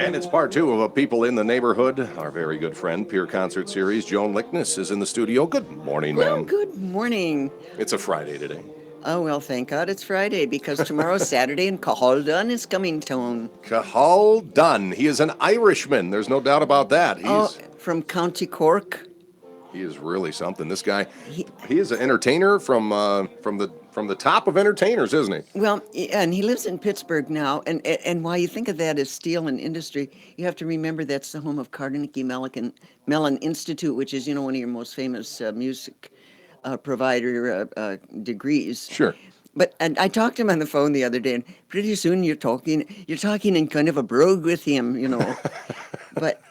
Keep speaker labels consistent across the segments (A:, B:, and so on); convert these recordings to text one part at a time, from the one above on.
A: And it's part two of a People in the Neighborhood. Our very good friend, Pierre concert series. Joan Likness is in the studio. Good morning,
B: Well,
A: ma'am.
B: good morning.
A: It's a Friday today.
B: Oh, well, thank God it's Friday because tomorrow's Saturday and Cahill Dunne is coming town.
A: Cahill Dunne. He is an Irishman. There's no doubt about that.
B: Oh, from County Cork.
A: He is really something. This guy,
B: He,
A: he is an entertainer from the top of entertainers, isn't he?
B: well, and he lives in Pittsburgh now. And while you think of that as steel and industry, you have to remember that's the home of Carnegie Mellon Institute, which is, one of your most famous music provider degrees.
A: Sure.
B: But and I talked to him on the phone the other day, and pretty soon you're talking in kind of a brogue with him. But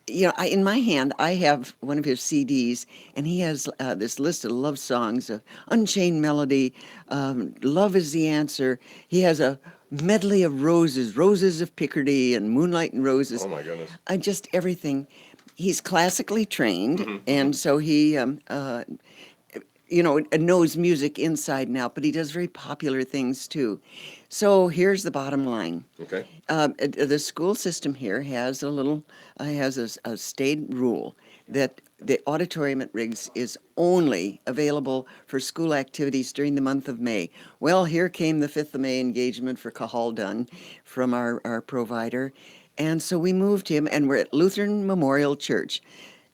B: in my hand I have one of his CDs, and he has this list of love songs, Unchained Melody, Love Is the Answer. He has a medley of roses, Roses of Picardy, and Moonlight and Roses.
A: Oh my goodness.
B: Just everything. He's classically trained,
A: Mm-hmm.
B: and so he knows music inside and out, but he does very popular things too. So here's the bottom line.
A: Okay.
B: The school system here has a state rule that the auditorium at Riggs is only available for school activities during the month of May. Well, here came the 5th of May engagement for Cahill Dunne from our provider. And so we moved him, and we're at Lutheran Memorial Church.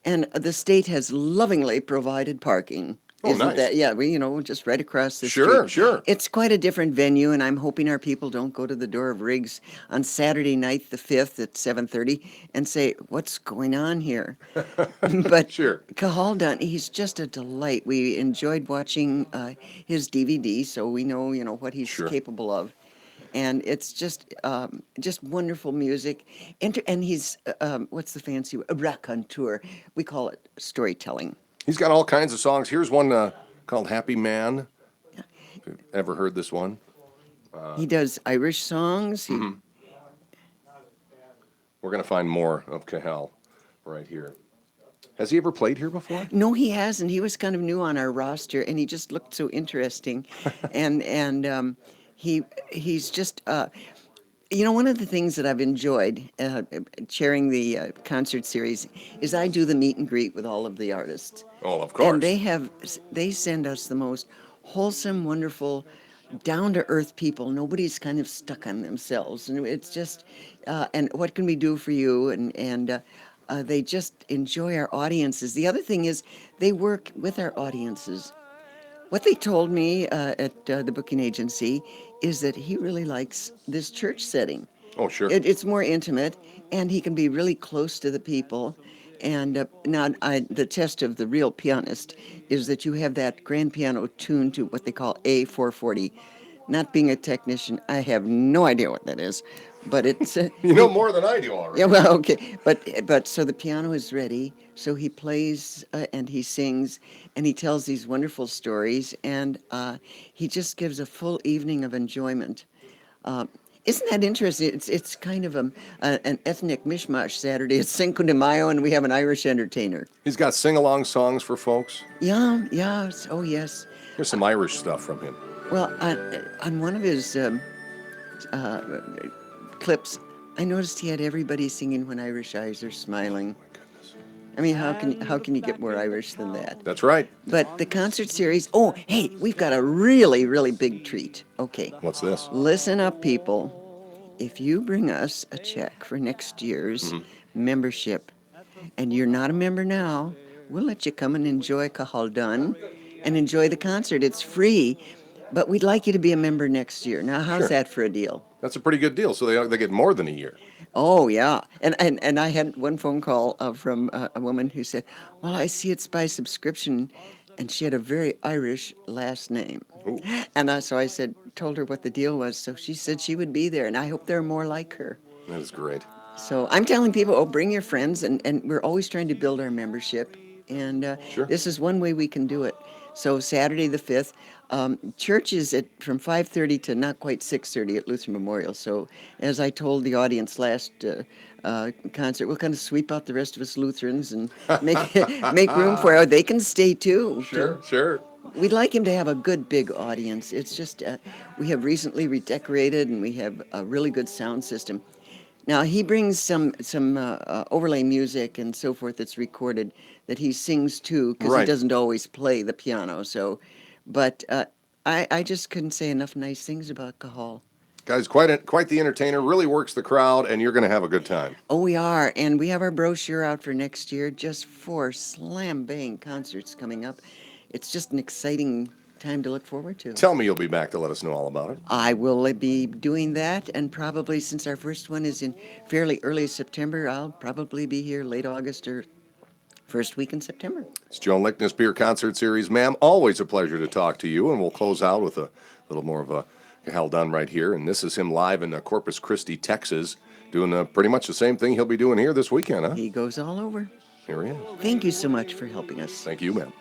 B: And the state has lovingly provided parking.
A: Oh,
B: Isn't
A: nice.
B: that, yeah, just right across the
A: Sure,
B: street.
A: sure.
B: It's quite a different venue, and I'm hoping our people don't go to the door of Riggs on Saturday night, the 5th at 7:30, and say, "What's going on here?" But
A: Sure.
B: Cahill Dunne, he's just a delight. We enjoyed watching his DVD, so we know, what he's
A: Sure.
B: capable of. And it's just wonderful music. And he's, what's the fancy word? A raconteur. We call it storytelling.
A: He's got all kinds of songs. Here's one called Happy Man. If you've ever heard this one.
B: He does Irish songs.
A: We're going to find more of Cahill right here. Has he ever played here before?
B: No, he hasn't. He was kind of new on our roster, and he just looked so interesting. and he's just one of the things that I've enjoyed chairing the concert series is I do the meet and greet with all of the artists.
A: Oh, of course.
B: And they send us the most wholesome, wonderful, down to earth people. Nobody's kind of stuck on themselves, and it's just and what can we do for you? And they just enjoy our audiences. The other thing is they work with our audiences. What they told me at the booking agency is that he really likes this church setting.
A: Oh, sure.
B: It's more intimate, and he can be really close to the people. And the test of the real pianist is that you have that grand piano tuned to what they call A440. Not being a technician, I have no idea what that is, but it's
A: You know more than I do already.
B: yeah, well, okay, but so the piano is ready. So he plays and he sings and he tells these wonderful stories, and he just gives a full evening of enjoyment. Isn't that interesting? It's kind of an ethnic mishmash Saturday. It's Cinco de Mayo, and we have an Irish entertainer.
A: He's got sing-along songs for folks.
B: Yeah, oh yes.
A: Here's some Irish stuff from him.
B: Well, on one of his clips, I noticed he had everybody singing "When Irish Eyes Are Smiling." I mean, how can you get more Irish than that?
A: That's right.
B: But the concert series. Oh, hey, we've got a really, really big treat. Okay,
A: What's this?
B: listen up, people. If you bring us a check for next year's membership, and you're not a member now, we'll let you come and enjoy Cahill Dunne and enjoy the concert. It's free, but we'd like you to be a member next year. Now, how's
A: Sure.
B: that for a deal?
A: That's a pretty good deal. So they get more than a year.
B: Oh, yeah. And I had one phone call from a woman who said, "Well, I see it's by subscription." And she had a very Irish last name.
A: Ooh.
B: And so I told her what the deal was. So she said she would be there. And I hope there are more like her.
A: That is great.
B: So I'm telling people, bring your friends. And we're always trying to build our membership. And
A: Sure.
B: this is one way we can do it. So Saturday the 5th, church is from 5:30 to not quite 6:30 at Lutheran Memorial. So as I told the audience last concert, we'll kind of sweep out the rest of us Lutherans and make room for it. They can stay too.
A: Sure.
B: We'd like him to have a good big audience. It's just we have recently redecorated and we have a really good sound system. Now he brings some overlay music and so forth that's recorded that he sings too, because he
A: Right.
B: doesn't always play the piano. So, but I just couldn't say enough nice things about Cahill.
A: Guy's quite the entertainer, really works the crowd, and you're going to have a good time.
B: Oh, we are, and we have our brochure out for next year. Just 4 slam bang concerts coming up. It's just an exciting time to look forward to.
A: Tell me you'll be back to let us know all about it.
B: I will be doing that, and probably since our first one is in fairly early September, I'll probably be here late August or first week in September.
A: It's Joan Likness Beer Concert Series. Ma'am, always a pleasure to talk to you, and we'll close out with a little more of a Cahill Dunne right here. And this is him live in Corpus Christi, Texas, doing pretty much the same thing he'll be doing here this weekend, huh?
B: He goes all over.
A: Here he is.
B: Thank you so much for helping us.
A: Thank you, ma'am.